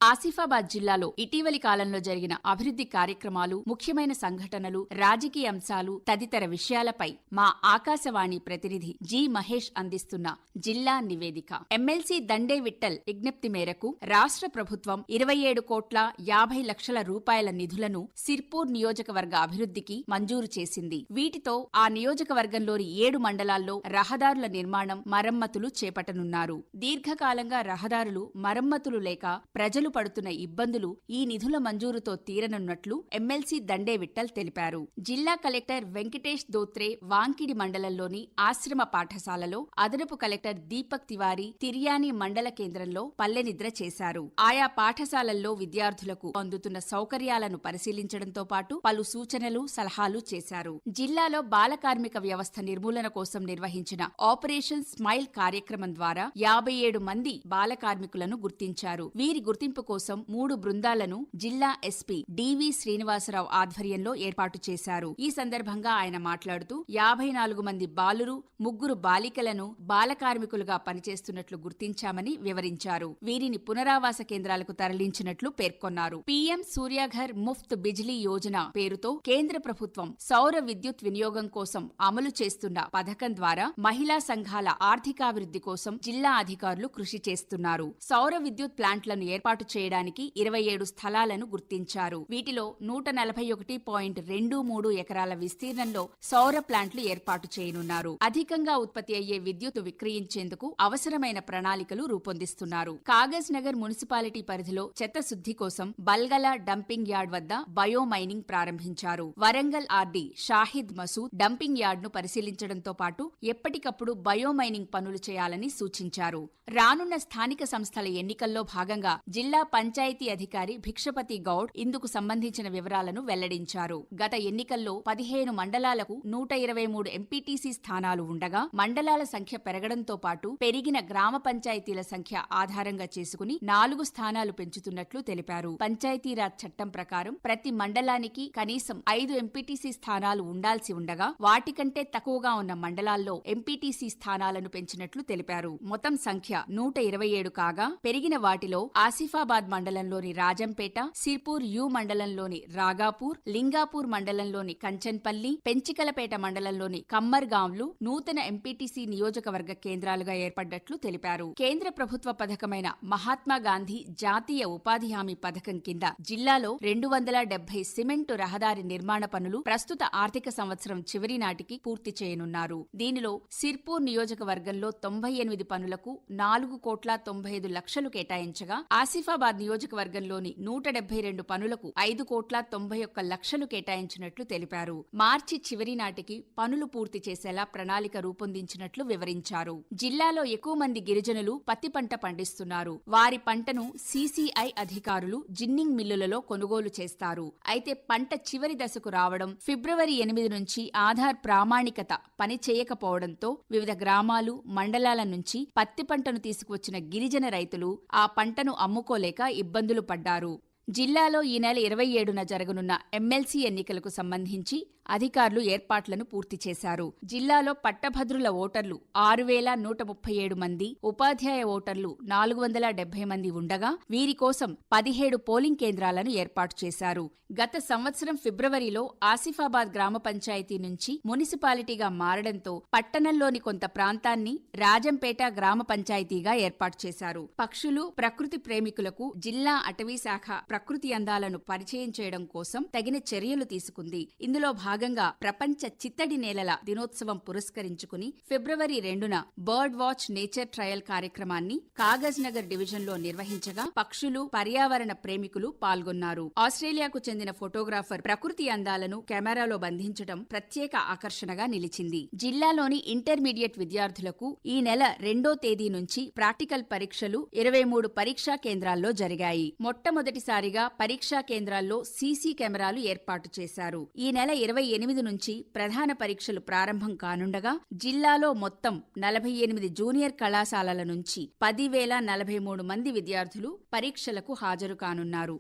ఆసిఫాబాద్ జిల్లాలో ఇటీవలి కాలంలో జరిగిన అభివృద్ధి కార్యక్రమాలు, ముఖ్యమైన సంఘటనలు, రాజకీయ అంశాలు తదితర విషయాలపై మా ఆకాశవాణి ప్రతినిధి జి. మహేష్ అందిస్తున్న జిల్లా నివేదిక. ఎమ్మెల్సీ దండే విఠల్ విజ్ఞప్తి మేరకు రాష్ట్ర ప్రభుత్వం 27,50,00,000 రూపాయల నిధులను సిర్పూర్ నియోజకవర్గ అభివృద్ధికి మంజూరు చేసింది. వీటితో ఆ నియోజకవర్గంలోని 7 మండలాల్లో రహదారుల నిర్మాణం, మరమ్మతులు చేపట్టనున్నారు. దీర్ఘకాలంగా రహదారులు, మరమ్మతులు లేక ప్రజలు పడుతున్న ఇబ్బందులు ఈ నిధుల మంజూరుతో తీరనున్నట్లు ఎమ్మెల్సీ దండే విఠల్ తెలిపారు. జిల్లా కలెక్టర్ వెంకటేష్ దోత్రే వాంకిడి మండలంలోని ఆశ్రమ పాఠశాలలో, అదనపు కలెక్టర్ దీపక్ తివారీ తిర్యాని మండల కేంద్రంలో పల్లెనిద్ర చేశారు. ఆయా పాఠశాలల్లో విద్యార్థులకు అందుతున్న సౌకర్యాలను పరిశీలించడంతో పాటు పలు సూచనలు, సలహాలు చేశారు. జిల్లాలో బాల కార్మిక వ్యవస్థ నిర్మూలన కోసం నిర్వహించిన ఆపరేషన్ స్మైల్ కార్యక్రమం ద్వారా 57 మంది బాల కార్మికులను గుర్తించారు. వీరి గుర్తింపు కోసం 3 బృందాలను జిల్లా ఎస్పీ డివి శ్రీనివాసరావు ఆధ్వర్యంలో ఏర్పాటు చేశారు. ఈ సందర్భంగా ఆయన మాట్లాడుతూ 54 మంది బాలురు, 3 బాలికలను బాల కార్మికులుగా పనిచేస్తున్నట్లు గుర్తించామని వివరించారు. వీరిని పునరావాస కేంద్రాలకు తరలించినట్లు పేర్కొన్నారు. పీఎం సూర్యాఘర్ ముఫ్త్ బిజ్లీ యోజన పేరుతో కేంద్ర ప్రభుత్వం సౌర విద్యుత్ వినియోగం కోసం అమలు చేస్తున్న పథకం ద్వారా మహిళా సంఘాల ఆర్థికాభివృద్ధి కోసం జిల్లా అధికారులు కృషి చేస్తున్నారు. సౌర విద్యుత్ ప్లాంట్లను ఏర్పాటు చేయడానికి 27 స్థలాలను గుర్తించారు. వీటిలో 141.23 ఎకరాల విస్తీర్ణంలో సౌర ప్లాంట్లు ఏర్పాటు చేయనున్నారు. అధికంగా ఉత్పత్తి అయ్యే విద్యుత్ విక్రయించేందుకు అవసరమైన ప్రణాళికలు రూపొందిస్తున్నారు. కాగజ్ నగర్ మున్సిపాలిటీ పరిధిలో చెత్త శుద్ధి కోసం బల్గల డంపింగ్ యార్డ్ వద్ద బయో మైనింగ్ ప్రారంభించారు. Warangal RD Shahid Masood dumping yard ను పరిశీలించడంతో పాటు ఎప్పటికప్పుడు బయో మైనింగ్ పనులు చేయాలని సూచించారు. రానున్న స్థానిక సంస్థల ఎన్నికల్లో భాగంగా జిల్లా పంచాయతీ అధికారి భిక్షపతి గౌడ్ ఇందుకు సంబంధించిన వివరాలను వెల్లడించారు. గత ఎన్నికల్లో 15 మండలాలకు 123 ఎంపీటీసీ స్థానాలు ఉండగా మండలాల సంఖ్య పెరగడంతో పాటు పెరిగిన గ్రామ పంచాయతీల సంఖ్య ఆధారంగా చేసుకుని 4 స్థానాలు పెంచుతున్నట్లు తెలిపారు. పంచాయతీరాజ్ చట్టం ప్రకారం ప్రతి మండలానికి కనీసం 5 ఎంపీటీసీ స్థానాలు ఉండాల్సి ఉండగా వాటికంటే తక్కువగా ఉన్న మండలాల్లో ఎంపీటీసీ స్థానాలను పెంచినట్లు తెలిపారు. మొత్తం సంఖ్య 127 కాగా పెరిగిన వాటిలో ఆసిఫాబాద్ మండలంలోని రాజంపేట, సిర్పూర్ యు మండలంలోని రాగాపూర్, లింగాపూర్ మండలంలోని కంచన్పల్లి, పెంచికలపేట మండలంలోని కమ్మర్గాంవ్లు నూతన ఎంపీటీసీ నియోజకవర్గ కేంద్రాలుగా ఏర్పడ్డట్లు తెలిపారు. కేంద్ర ప్రభుత్వ పథకమైన మహాత్మాగాంధీ జాతీయ ఉపాధి హామీ పథకం కింద జిల్లాలో 270 సిమెంటు రహదారి నిర్మాణ పనులు ప్రస్తుత ఆర్థిక సంవత్సరం చివరి నాటికి పూర్తి చేయనున్నారు. దీనిలో సిర్పూర్ నియోజకవర్గంలో 98 పనులకు 4,95,00,000 కేటాయించగా ఆసిఫాబాద్ నియోజకవర్గంలోని 172 పనులకు 5,91,00,000 కేటాయించినట్లు తెలిపారు. మార్చి చివరి నాటికి పనులు పూర్తి చేసేలా ప్రణాళిక రూపొందించినట్లు వివరించారు. జిల్లాలో ఎక్కువ మంది గిరిజనులు పత్తి పంట పండిస్తున్నారు. వారి పంటను సీసీఐ అధికారులు జిన్నింగ్ మిల్లులలో కొనుగోలు చేస్తారు. అయితే పంట చివరి దశకు రావడం, ఫిబ్రవరి 8 నుంచి ఆధార్ ప్రామాణికత పని చేయకపోవడంతో వివిధ గ్రామాలు, మండలాల నుంచి పత్తి పంటను తీసుకువచ్చిన గిరిజన రైతులు ఆ పంటను అమ్ముకోలేక ఇబ్బందులు పడ్డారు. జిల్లాలో ఈ నెల 27న జరగనున్న ఎమ్మెల్సీ ఎన్నికలకు సంబంధించి అధికారులు ఏర్పాట్లను పూర్తి చేశారు. జిల్లాలో పట్టభద్రుల ఓటర్లు 6,137 మంది, ఉపాధ్యాయ ఓటర్లు 470 మంది ఉండగా వీరి కోసం 17 పోలింగ్ కేంద్రాలను ఏర్పాటు చేశారు. గత సంవత్సరం ఫిబ్రవరిలో ఆసిఫాబాద్ గ్రామ పంచాయతీ నుంచి మున్సిపాలిటీగా మారడంతో పట్టణంలోని కొంత ప్రాంతాన్ని రాజంపేట గ్రామ పంచాయతీగా ఏర్పాటు చేశారు. పక్షులు, ప్రకృతి ప్రేమికులకు జిల్లా అటవీ శాఖ ప్రకృతి అందాలను పరిచయం చేయడం కోసం తగిన చర్యలు తీసుకుంది. ఇందులో భాగంగా ప్రపంచ చిత్తడి నేలల దినోత్సవం పురస్కరించుకుని ఫిబ్రవరి 2న బర్డ్ వాచ్ నేచర్ ట్రయల్ కార్యక్రమాన్ని కాగజ్ నగర్ డివిజన్లో నిర్వహించగా పక్షులు, పర్యావరణ ప్రేమికులు పాల్గొన్నారు. ఆస్ట్రేలియాకు చెందిన ఫోటోగ్రాఫర్ ప్రకృతి అందాలను కెమెరాలో బంధించడం ప్రత్యేక ఆకర్షణగా నిలిచింది. జిల్లాలోని ఇంటర్మీడియట్ విద్యార్థులకు ఈ నెల 2వ తేదీ నుంచి ప్రాక్టికల్ పరీక్షలు 23 పరీక్షా కేంద్రాల్లో జరిగాయి. మొట్టమొదటిసారిగా పరీక్షా కేంద్రాల్లో సీసీ కెమెరాలు ఏర్పాటు చేశారు. ఈ నెల 28 నుంచి ప్రధాన పరీక్షలు ప్రారంభం కానుండగా జిల్లాలో మొత్తం 48 జూనియర్ కళాశాలల నుంచి 10,043 మంది విద్యార్థులు పరీక్షలకు హాజరు కానున్నారు.